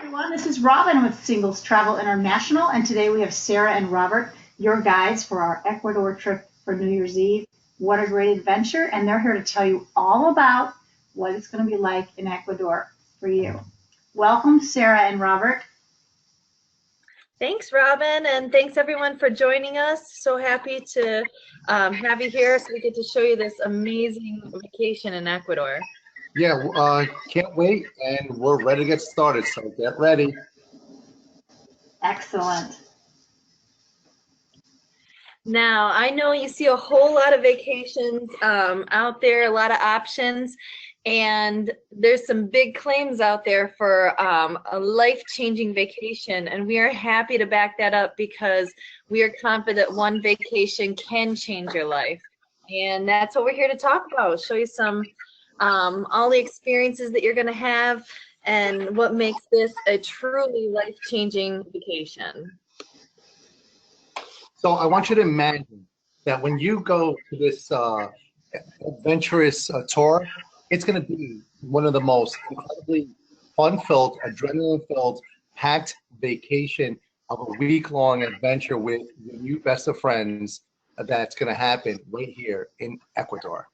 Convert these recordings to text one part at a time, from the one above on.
everyone. This is Robin with Singles Travel International, and today we have Sarah and Robert, your guides for our Ecuador trip for New Year's Eve. What a great adventure, and they're here to tell you all about what it's going to be like in Ecuador for you. Welcome, Sarah and Robert. Thanks, Robin, and thanks everyone for joining us. So happy to have you here so we get to show you this amazing vacation in Ecuador. Yeah, can't wait, and we're ready to get started, so get ready. Excellent. Now, I know you see a whole lot of vacations out there, a lot of options, and there's some big claims out there for a life-changing vacation, and we are happy to back that up because we are confident one vacation can change your life. And that's what we're here to talk about, show you some all the experiences that you're going to have and what makes this a truly life-changing vacation. So I want you to imagine that when you go to this adventurous tour, it's going to be one of the most incredibly fun-filled, adrenaline-filled, packed vacation of a week-long adventure with your new best of friends that's going to happen right here in Ecuador.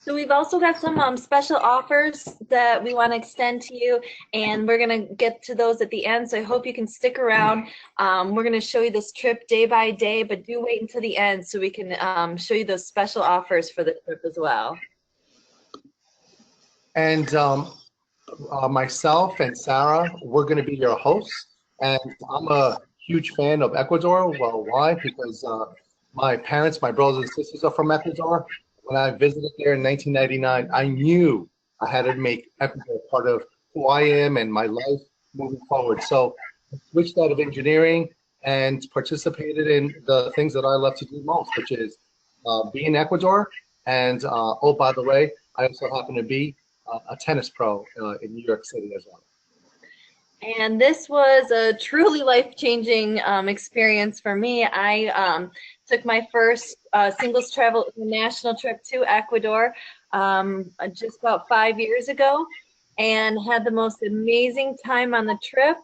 So we've also got some special offers that we want to extend to you, and we're going to get to those at the end, so I hope you can stick around. We're going to show you this trip day by day, but do wait until the end so we can show you those special offers for the trip as well. And myself and Sarah, we're going to be your hosts, and I'm a huge fan of Ecuador. Well, why? Because my parents, my brothers and sisters are from Ecuador. When I visited there in 1999, I knew I had to make Ecuador part of who I am and my life moving forward. So I switched out of engineering and participated in the things that I love to do most, which is be in Ecuador. And oh, by the way, I also happen to be a tennis pro in New York City as well. And this was a truly life-changing experience for me. I took my first singles travel international trip to Ecuador just about 5 years ago and had the most amazing time on the trip,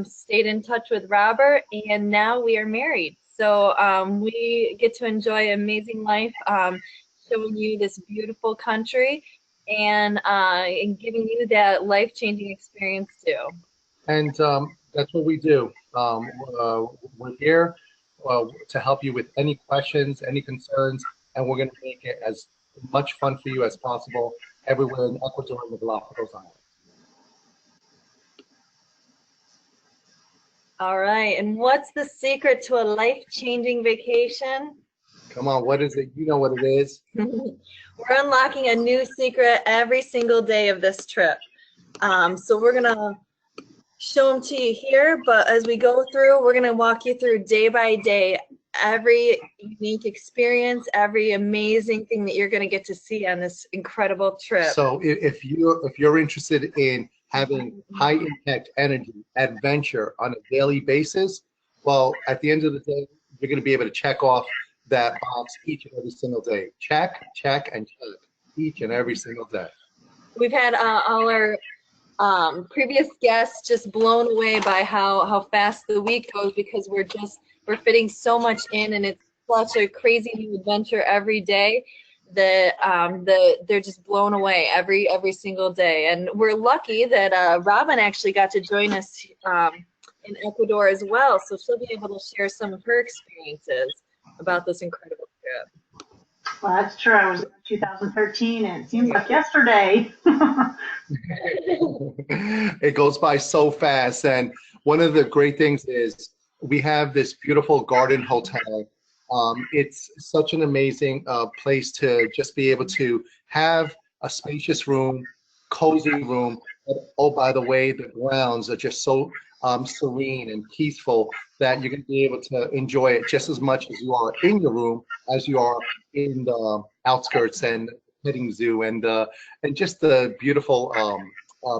stayed in touch with Robert, and now we are married. So we get to enjoy an amazing life, showing you this beautiful country and giving you that life-changing experience too. And that's what we do. We're here to help you with any questions, any concerns, and we're going to make it as much fun for you as possible everywhere in Ecuador and the Galapagos Islands. All right, and what's the secret to a life-changing vacation? Come on, what is it? You know what it is. We're unlocking a new secret every single day of this trip. So we're going to show them to you here, but as we go through, we're going to walk you through day by day every unique experience, every amazing thing that you're going to get to see on this incredible trip. So if you're interested in having high impact energy adventure on a daily basis, well, at the end of the day, you're going to be able to check off that box each and every single day. Check, check, and check each and every single day. We've had all our previous guests just blown away by how fast the week goes because we're fitting so much in, and it's such a crazy new adventure every day that they're just blown away every single day. And we're lucky that Robin actually got to join us in Ecuador as well, so she'll be able to share some of her experiences about this incredible trip. Well, that's true. I was in 2013, and it seems like yesterday. It goes by so fast, and one of the great things is we have this beautiful garden hotel. It's such an amazing place to just be able to have a spacious room, cozy room. But, oh, by the way, the grounds are just so serene and peaceful that you're going to be able to enjoy it just as much as you are in your room as you are in the outskirts and petting zoo and just the beautiful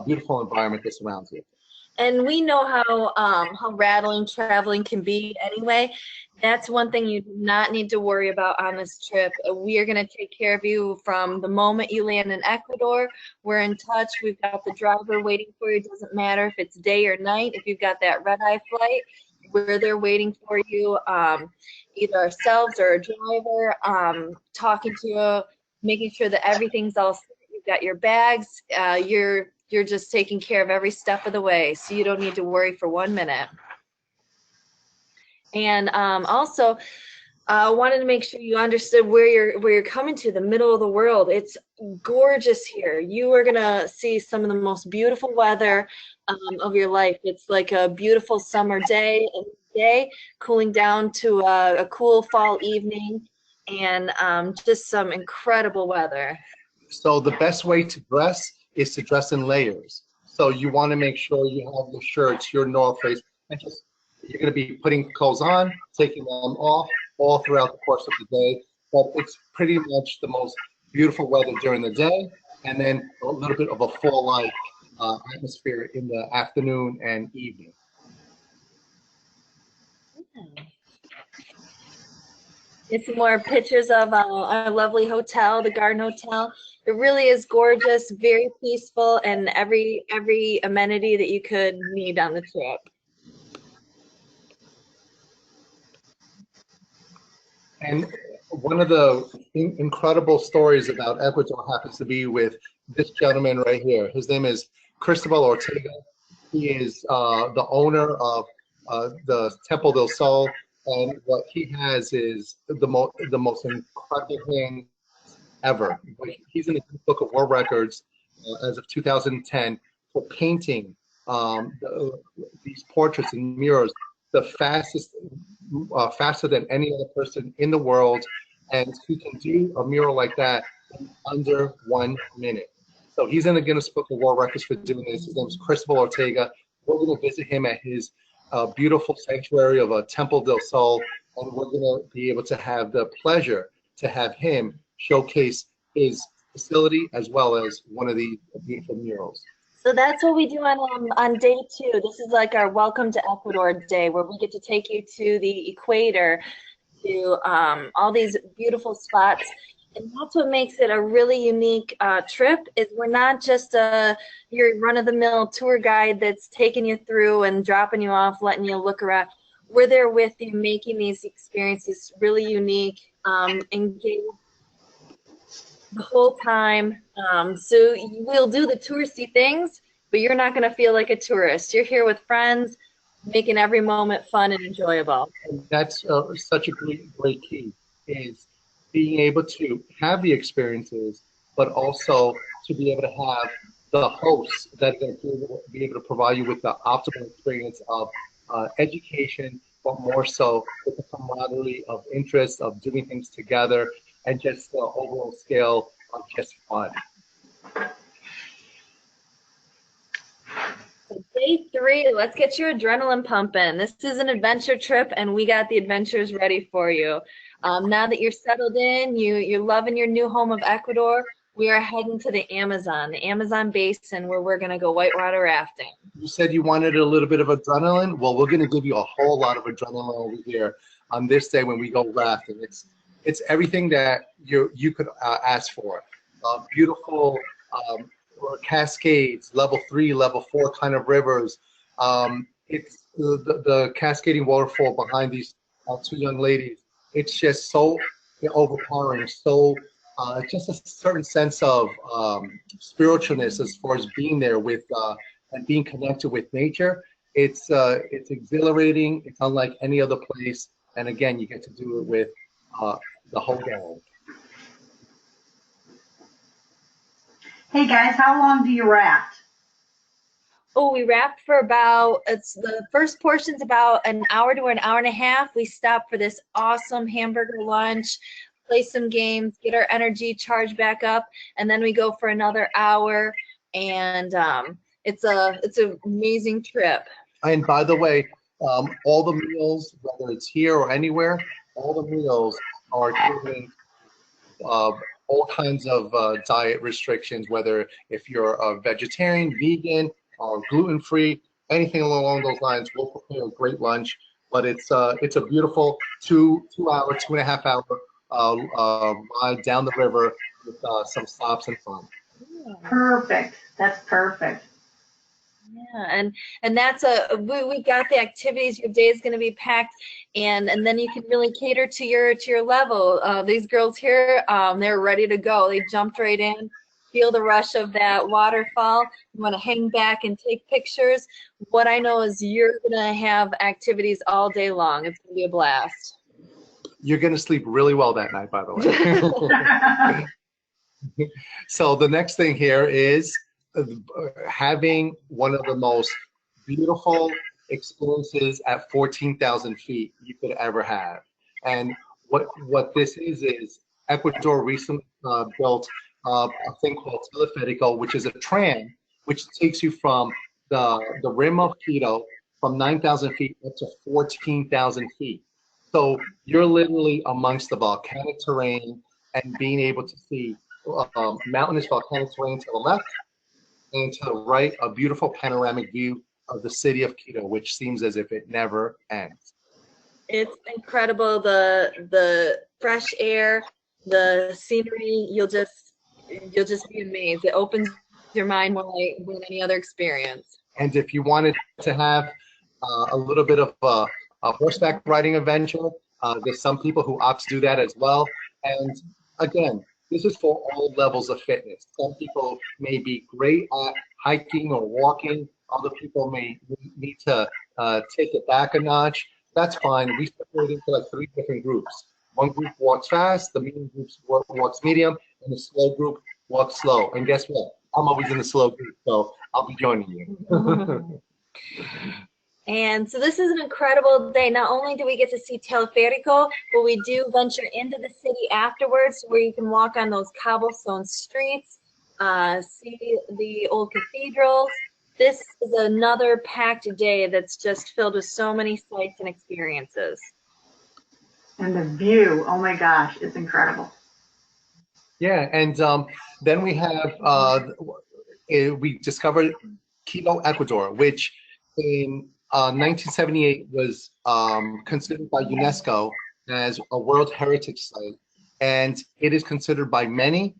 beautiful environment that surrounds you. And we know how rattling traveling can be anyway. That's one thing you do not need to worry about on this trip. We are going to take care of you from the moment you land in Ecuador. We're in touch. We've got the driver waiting for you. It doesn't matter if it's day or night. If you've got that red-eye flight, we're there waiting for you, either ourselves or a driver, talking to you, making sure that everything's all set. You've got your bags. You're just taking care of every step of the way, so you don't need to worry for 1 minute. And also, wanted to make sure you understood where you're coming to, the middle of the world. It's gorgeous here. You are gonna see some of the most beautiful weather of your life. It's like a beautiful summer day, cooling down to a cool fall evening, and just some incredible weather. So the best way to dress is to dress in layers. So you want to make sure you have your shirts, your North Face, and just you're going to be putting clothes on, taking them off all throughout the course of the day. But it's pretty much the most beautiful weather during the day, and then a little bit of a fall-like atmosphere in the afternoon and evening. Get some more pictures of our lovely hotel, the Garden Hotel. It really is gorgeous, very peaceful, and every amenity that you could need on the trip. And one of the incredible stories about Ecuador happens to be with this gentleman right here. His name is Cristobal Ortega. He is the owner of the Temple del Sol, and what he has is the most incredible thing ever. He's in the Book of World Records as of 2010 for painting these portraits and murals the fastest, faster than any other person in the world, and he can do a mural like that in under 1 minute. So he's in the Guinness Book of World Records for doing this. His name is Cristobal Ortega. We're going to visit him at his beautiful sanctuary of a Temple del Sol, and we're going to be able to have the pleasure to have him showcase his facility as well as one of the beautiful murals. So that's what we do on day 2. This is like our Welcome to Ecuador day, where we get to take you to the equator, to all these beautiful spots. And that's what makes it a really unique trip, is we're not just your run-of-the-mill tour guide that's taking you through and dropping you off, letting you look around. We're there with you, making these experiences really unique, engaged the whole time. So we'll do the touristy things, but you're not going to feel like a tourist. You're here with friends, making every moment fun and enjoyable. And that's such a great key, is being able to have the experiences, but also to be able to have the hosts that are going to be able to provide you with the optimal experience of education, but more so with the camaraderie of interest, of doing things together, and just the overall scale of just fun. So day 3, let's get your adrenaline pumping. This is an adventure trip, and we got the adventures ready for you. Now that you're settled in, you're loving your new home of Ecuador, we are heading to the Amazon basin, where we're going to go whitewater rafting. You said you wanted a little bit of adrenaline. Well, we're going to give you a whole lot of adrenaline over here on this day when we go rafting. It's everything that you could ask for. Beautiful cascades, level 3, level 4 kind of rivers. It's the cascading waterfall behind these 2 young ladies. It's just so overpowering, so just a certain sense of spiritualness as far as being there with and being connected with nature. It's exhilarating. It's unlike any other place, and again, you get to do it with the whole gang. Hey guys, how long do you raft? Oh, we raft for the first portion's about an hour to an hour and a half. We stop for this awesome hamburger lunch, play some games, get our energy charged back up, and then we go for another hour, and it's an amazing trip. And by the way, all the meals, whether it's here or anywhere, all the meals are given all kinds of diet restrictions, whether if you're a vegetarian, vegan, or gluten-free, anything along those lines, we'll prepare a great lunch. But it's a beautiful 2 hour, 2.5 hour ride down the river with some stops and fun. Perfect. That's perfect. Yeah, and that's we got the activities. Your day is going to be packed, and then you can really cater to your level. These girls here, they're ready to go. They jumped right in, feel the rush of that waterfall. You want to hang back and take pictures. What I know is you're going to have activities all day long. It's going to be a blast. You're going to sleep really well that night, by the way. So the next thing here is having one of the most beautiful experiences at 14,000 feet you could ever have. And what this is Ecuador recently built a thing called Teleférico, which is a tram which takes you from the rim of Quito from 9,000 feet up to 14,000 feet. So you're literally amongst the volcanic terrain and being able to see mountainous volcanic terrain to the left, and to the right, a beautiful panoramic view of the city of Quito, which seems as if it never ends. It's incredible, the fresh air, the scenery. You'll just be amazed. It opens your mind more than any other experience. And if you wanted to have a little bit of a horseback riding adventure, there's some people who opt to do that as well. And again, this is for all levels of fitness. Some people may be great at hiking or walking. Other people may need to take it back a notch. That's fine. We separate into like 3 different groups. One group walks fast, the medium group walks medium, and the slow group walks slow. And guess what? I'm always in the slow group, so I'll be joining you. And so this is an incredible day. Not only do we get to see Teleférico, but we do venture into the city afterwards where you can walk on those cobblestone streets, see the old cathedrals. This is another packed day that's just filled with so many sights and experiences. And the view, oh my gosh, it's incredible. Yeah, and then we have, we discovered Quito, Ecuador, which in 1978 was considered by UNESCO as a World Heritage Site, and it is considered by many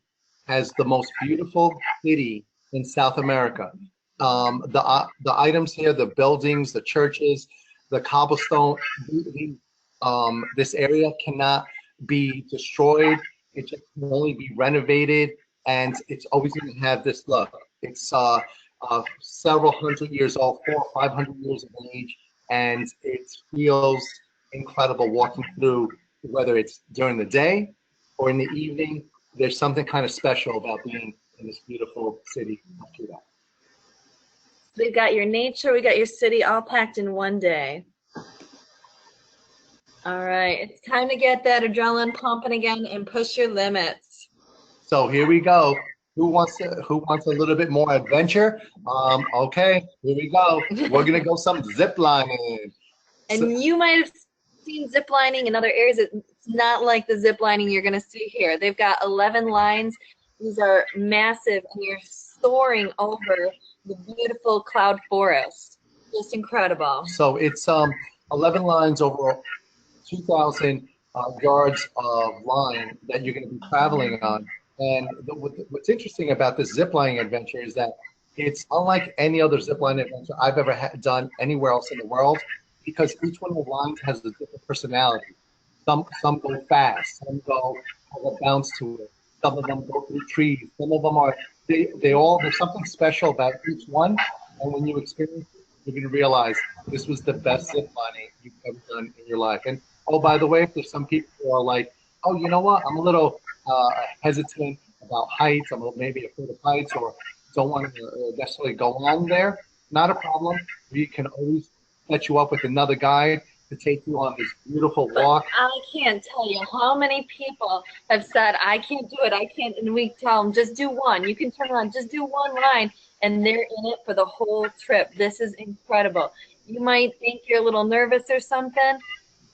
as the most beautiful city in South America. The items here, the buildings, the churches, the cobblestone, this area cannot be destroyed. It just can only be renovated, and it's always going to have this look. It's several hundred years old, 400 or 500 years of age, and it feels incredible walking through, whether it's during the day or in the evening. There's something kind of special about being in this beautiful city after that. We've got your nature, we got your city all packed in one day. All right, it's time to get that adrenaline pumping again and push your limits. So here we go. Who wants a little bit more adventure? Okay, here we go. We're gonna go some zip lining. And you might have seen zip lining in other areas. It's not like the zip lining you're gonna see here. They've got 11 lines. These are massive, and you're soaring over the beautiful cloud forest. Just incredible. So it's 11 lines over 2,000 yards of line that you're going to be traveling on. And what's interesting about this ziplining adventure is that it's unlike any other zipline adventure I've ever done anywhere else in the world, because each one of the lines has a different personality. Some go fast, some go have a bounce to it. Some of them go through trees. Some of them are there's something special about each one. And when you experience it, you're going to realize this was the best ziplining you've ever done in your life. And oh, by the way, if there's some people who are like, oh, you know what, I'm a little hesitant about heights, I'm maybe afraid of heights, or don't want to necessarily go on there, not a problem. We can always set you up with another guide to take you on this beautiful walk. But I can't tell you how many people have said, I can't do it, I can't, and we tell them, just do one. You can turn around, just do one line, and they're in it for the whole trip. This is incredible. You might think you're a little nervous or something.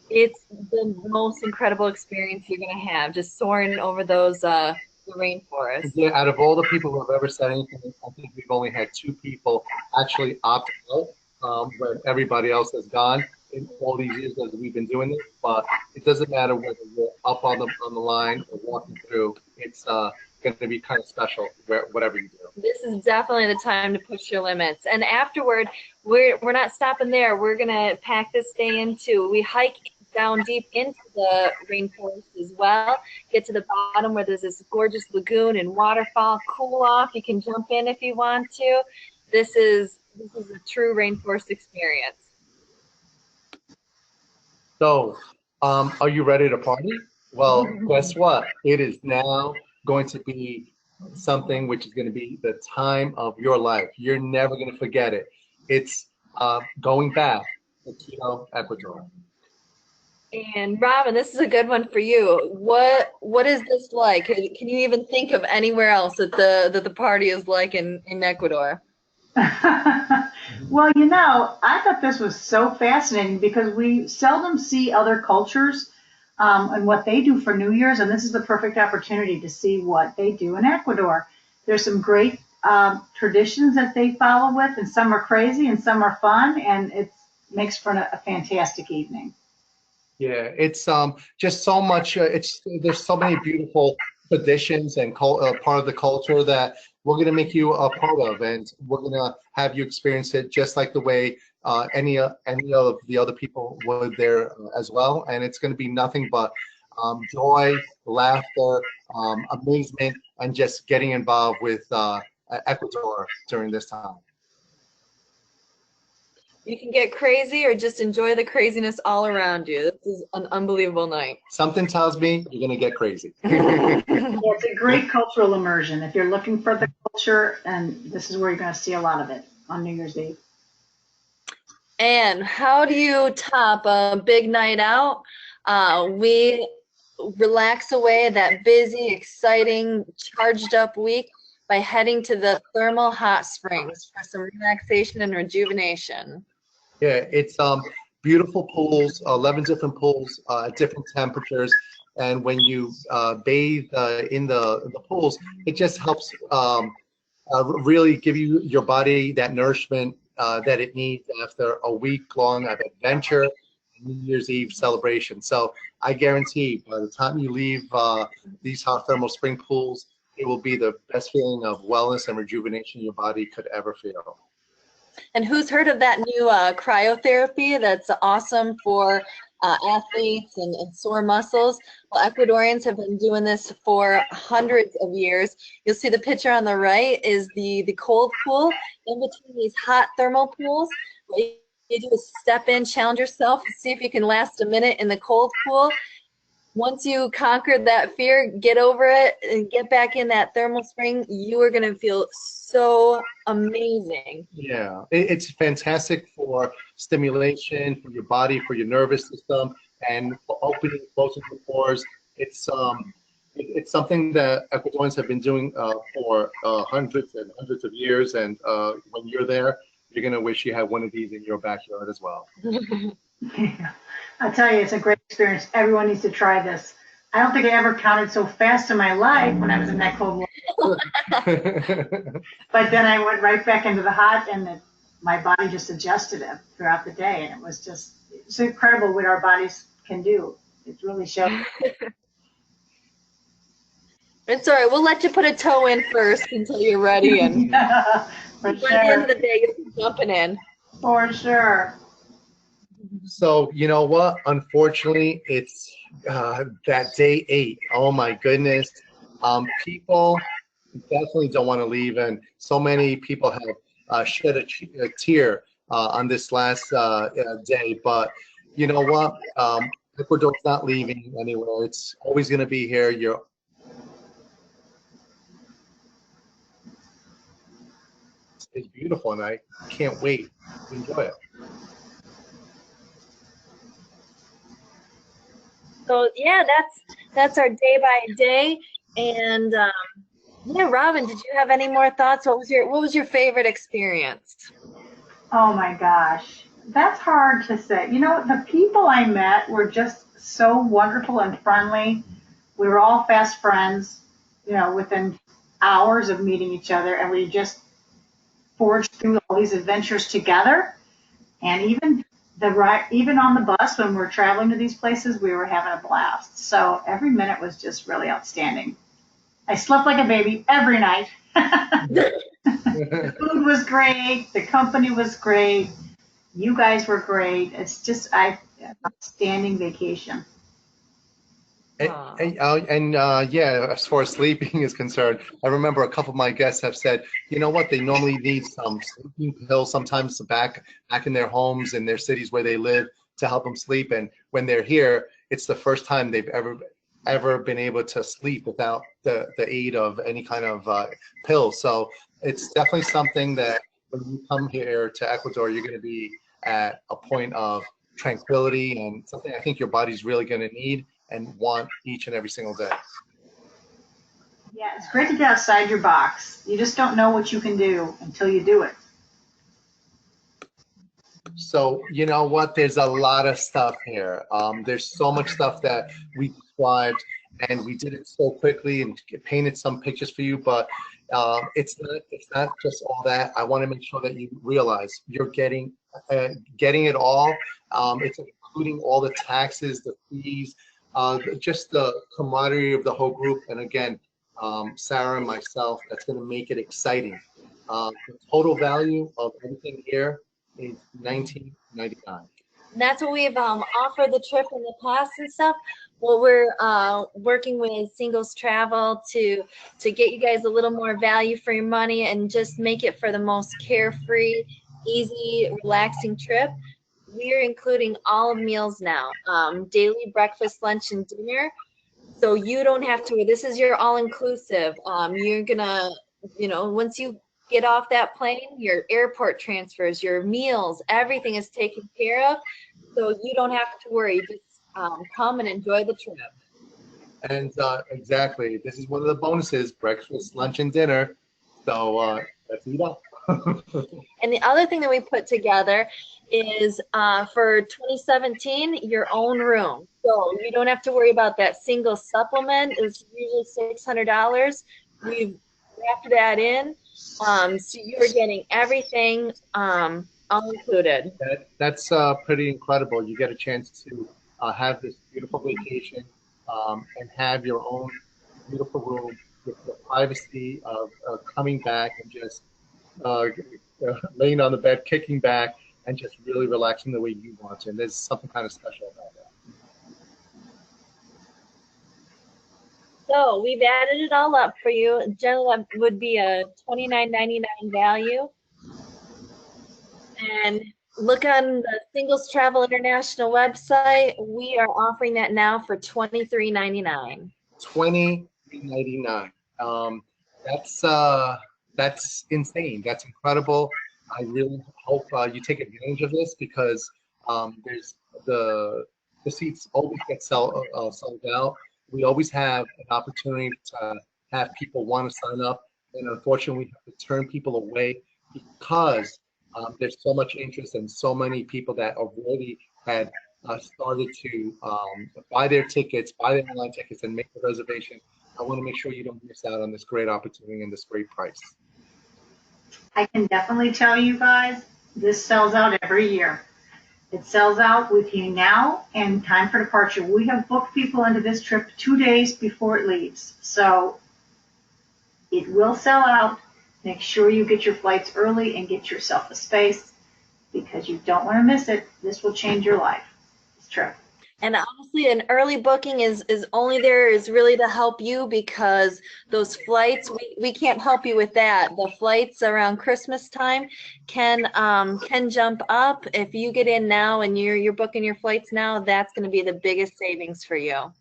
It's the most incredible experience you're going to have, just soaring over those the rainforest. Yeah, out of all the people who have ever said anything, I think we've only had 2 people actually opt out when everybody else has gone in all these years that we've been doing this. But it doesn't matter whether you're up on the line or walking through. It's going to be kind of special whatever you do. This is definitely the time to push your limits. And afterward, we're not stopping there. We're gonna pack this day into. We hike down deep into the rainforest as well. Get to the bottom where there's this gorgeous lagoon and waterfall. Cool off. You can jump in if you want to. This is a true rainforest experience. So, are you ready to party? Well, guess what? It is now going to be something which is going to be the time of your life. You're never going to forget it. It's going back to Quito, Ecuador. And Robin, this is a good one for you. What is this like? Can you even think of anywhere else that the party is like in Ecuador? Well, I thought this was so fascinating because we seldom see other cultures and what they do for New Year's, and this is the perfect opportunity to see what they do in Ecuador. There's some great traditions that they follow with, and some are crazy and some are fun, and it makes for a fantastic evening. Yeah, it's just so much. There's so many beautiful traditions and part of the culture that we're gonna make you a part of, and we're gonna have you experience it just like the way any of the other people would there as well. And it's gonna be nothing but joy, laughter, amazement, and just getting involved with Ecuador during this time. You can get crazy or just enjoy the craziness all around you. This is an unbelievable night. Something tells me you're gonna get crazy. It's a great cultural immersion. If you're looking for the culture, and this is where you're going to see a lot of it on New Year's Eve. And how do you top a big night out? We relax away that busy, exciting, charged up week by heading to the thermal hot springs for some relaxation and rejuvenation. Yeah, it's beautiful pools, 11 different pools at different temperatures. And when you bathe in the pools, it just helps really give your body that nourishment that it needs after a week long of adventure, New Year's Eve celebration. So I guarantee by the time you leave these hot thermal spring pools, it will be the best feeling of wellness and rejuvenation your body could ever feel. And who's heard of that new cryotherapy that's awesome for athletes and sore muscles? Well, Ecuadorians have been doing this for hundreds of years. You'll see the picture on the right is the cold pool. In between these hot thermal pools, what you do is step in, challenge yourself, see if you can last a minute in the cold pool. Once you conquer that fear, get over it, and get back in that thermal spring, you are going to feel so amazing. Yeah, it's fantastic for stimulation, for your body, for your nervous system, and for opening and closing the pores. It's something that Ecuadorians have been doing for hundreds and hundreds of years, and when you're there, you're going to wish you had one of these in your backyard as well. Yeah. I'll tell you, it's a great experience. Everyone needs to try this. I don't think I ever counted so fast in my life when I was in that cold water. But then I went right back into the hot, and my body just adjusted it throughout the day. And it's incredible what our bodies can do. It really shows. It's all right. We'll let you put a toe in first until you're ready. And For by the end sure. of the day, you'll be jumping in. For sure. So, you know what? Unfortunately, it's that day 8. Oh my goodness. People definitely don't want to leave, and so many people have shed a tear on this last day. But you know what? Ecuador's not leaving anywhere. It's always going to be here. It's beautiful, and I can't wait to enjoy it. So yeah, that's our day by day. And yeah, Robin, did you have any more thoughts? What was your favorite experience? Oh my gosh. That's hard to say. The people I met were just so wonderful and friendly. We were all fast friends, within hours of meeting each other, and we just forged through all these adventures together. And even on the bus when we're traveling to these places, we were having a blast. So every minute was just really outstanding. I slept like a baby every night. The food was great. The company was great. You guys were great. It's just outstanding vacation. Yeah, as far as sleeping is concerned, I remember a couple of my guests have said, you know what, they normally need some sleeping pills sometimes back in their homes in their cities where they live to help them sleep. And when they're here, it's the first time they've ever been able to sleep without the aid of any kind of pill. So it's definitely something that when you come here to Ecuador, you're going to be at a point of tranquility and something I think your body's really going to need and want each and every single day. Yeah, it's great to get outside your box. You just don't know what you can do until you do it. So you know what? There's a lot of stuff here. There's so much stuff that we described, and we did it so quickly and painted some pictures for you. But it's not just all that. I want to make sure that you realize you're getting it all. It's including all the taxes, the fees, just the camaraderie of the whole group. And again, Sarah and myself, that's going to make it exciting. The total value of everything here is $19.99. And that's what we've offered the trip in the past and stuff. Well, we're working with Singles Travel to get you guys a little more value for your money and just make it for the most carefree, easy, relaxing trip. We are including all of meals now, daily breakfast, lunch, and dinner. So you don't have to. This is your all-inclusive. You're gonna, once you get off that plane, your airport transfers, your meals, everything is taken care of. So you don't have to worry. Just come and enjoy the trip. And exactly, this is one of the bonuses: breakfast, lunch, and dinner. So let's eat up. And the other thing that we put together is for 2017, your own room. So you don't have to worry about that single supplement. It's usually $600. We've wrapped that in. So you're getting everything all included. That's pretty incredible. You get a chance to have this beautiful vacation and have your own beautiful room with the privacy of coming back and just uh, laying on the bed, kicking back, and just really relaxing the way you want to. And there's something kind of special about that. So we've added it all up for you. Generally, that would be a $29.99 value. And look on the Singles Travel International website. We are offering that now for $23.99. $20.99. That's insane. That's incredible. I really hope you take advantage of this because there's the seats always get sold out. We always have an opportunity to have people want to sign up, and unfortunately, we have to turn people away because there's so much interest and so many people that already had started to buy their tickets, buy their online tickets, and make the reservation. I want to make sure you don't miss out on this great opportunity and this great price. I can definitely tell you guys, this sells out every year. It sells out between now and time for departure. We have booked people into this trip 2 days before it leaves. So it will sell out. Make sure you get your flights early and get yourself a space because you don't want to miss it. This will change your life. This trip. And honestly, an early booking is only there is really to help you because those flights, we can't help you with that. The flights around Christmas time can jump up. If you get in now and you're booking your flights now, that's going to be the biggest savings for you.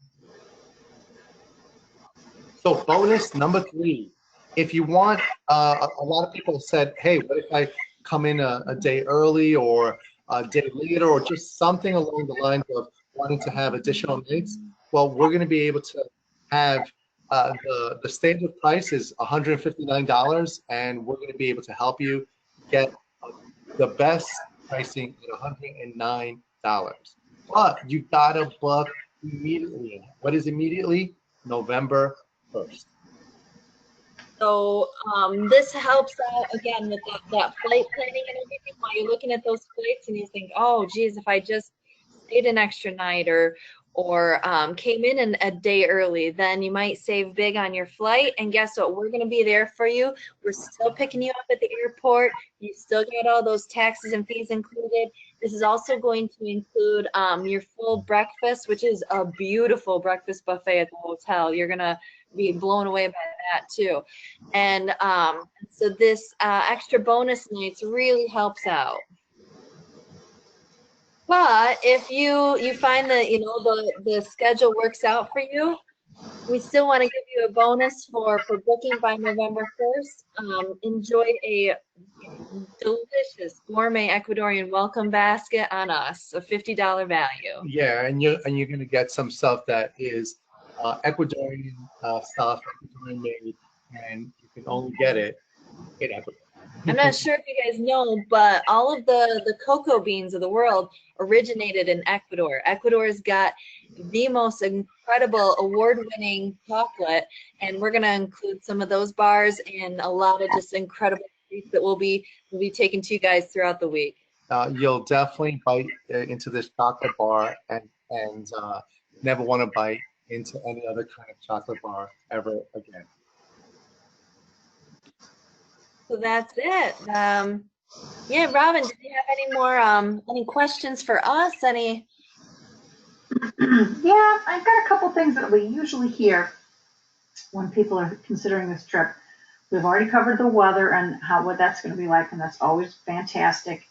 So bonus number 3, if you want, a lot of people said, hey, what if I come in a day early or a day later or just something along the lines of wanting to have additional nights? Well, we're going to be able to have the standard price is $159, and we're going to be able to help you get the best pricing at $109. But you got to book immediately. What is immediately? November 1st. So this helps out again with that flight planning and everything. While you're looking at those flights and you think, oh, geez, if I just stayed an extra night or came in a day early, then you might save big on your flight. And guess what? We're going to be there for you. We're still picking you up at the airport. You still get all those taxes and fees included. This is also going to include your full breakfast, which is a beautiful breakfast buffet at the hotel. You're going to be blown away by that too. And so this extra bonus nights really helps out. But if you find that the schedule works out for you, we still want to give you a bonus for booking by November 1st. Enjoy a delicious gourmet Ecuadorian welcome basket on us, a $50 value. Yeah, and you're gonna get some stuff that is Ecuadorian stuff, Ecuadorian made, and you can only get it in Ecuador. I'm not sure if you guys know, but all of the cocoa beans of the world originated in Ecuador. Ecuador's got the most incredible award-winning chocolate, and we're going to include some of those bars and a lot of just incredible treats that we'll be taking to you guys throughout the week. You'll definitely bite into this chocolate bar and never want to bite into any other kind of chocolate bar ever again. So that's it. Yeah, Robin, did you have any more any questions for us? Any? Yeah, I've got a couple things that we usually hear when people are considering this trip. We've already covered the weather and what that's going to be like, and that's always fantastic.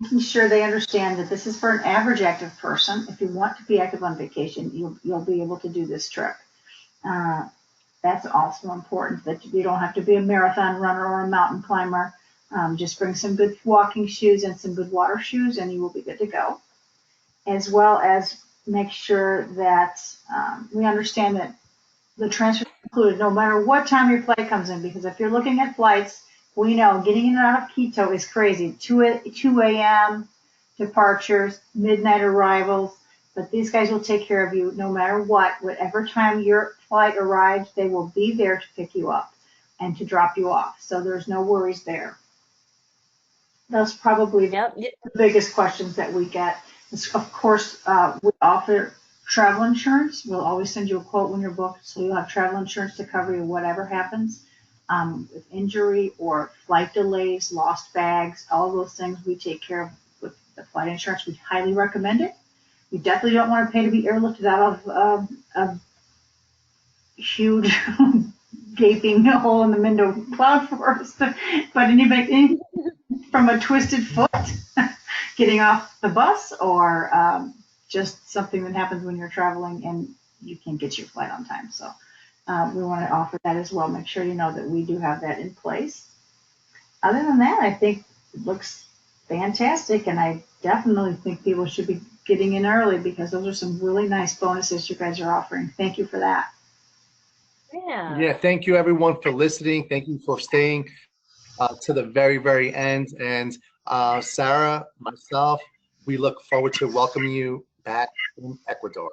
Making sure they understand that this is for an average active person. If you want to be active on vacation, you'll be able to do this trip. That's also important, that you don't have to be a marathon runner or a mountain climber. Just bring some good walking shoes and some good water shoes, and you will be good to go. As well as make sure that we understand that the transfer is included no matter what time your flight comes in, because if you're looking at flights, we know getting in and out of Quito is crazy. 2 a.m. departures, midnight arrivals, but these guys will take care of you no matter what. Whatever time your flight arrives, they will be there to pick you up and to drop you off. So there's no worries there. That's probably the biggest questions that we get. Of course, we offer travel insurance. We'll always send you a quote when you're booked, so you'll have travel insurance to cover you whatever happens with injury or flight delays, lost bags, all those things we take care of with the flight insurance. We highly recommend it. You definitely don't want to pay to be airlifted out of a huge gaping hole in the window cloud forest, but anybody from a twisted foot getting off the bus or just something that happens when you're traveling and you can't get your flight on time. So we want to offer that as well. Make sure you know that we do have that in place. Other than that, I think it looks fantastic, and I definitely think people should be getting in early because those are some really nice bonuses you guys are offering. Thank you for that. Yeah. Thank you everyone for listening. Thank you for staying to the very, very end. And Sarah, myself, we look forward to welcoming you back in Ecuador.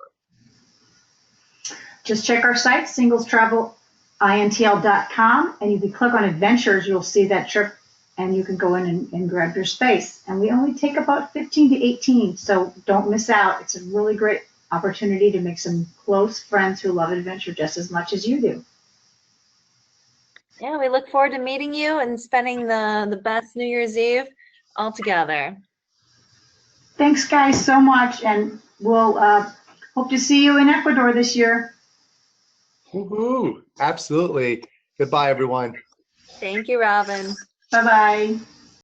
Just check our site, singlestravelintl.com, and if you click on adventures, you'll see that trip, and you can go in and grab your space. And we only take about 15 to 18, so don't miss out. It's a really great opportunity to make some close friends who love adventure just as much as you do. Yeah, we look forward to meeting you and spending the best New Year's Eve all together. Thanks, guys, so much, and we'll hope to see you in Ecuador this year. Woohoo! Absolutely. Goodbye, everyone. Thank you, Robin. Bye-bye.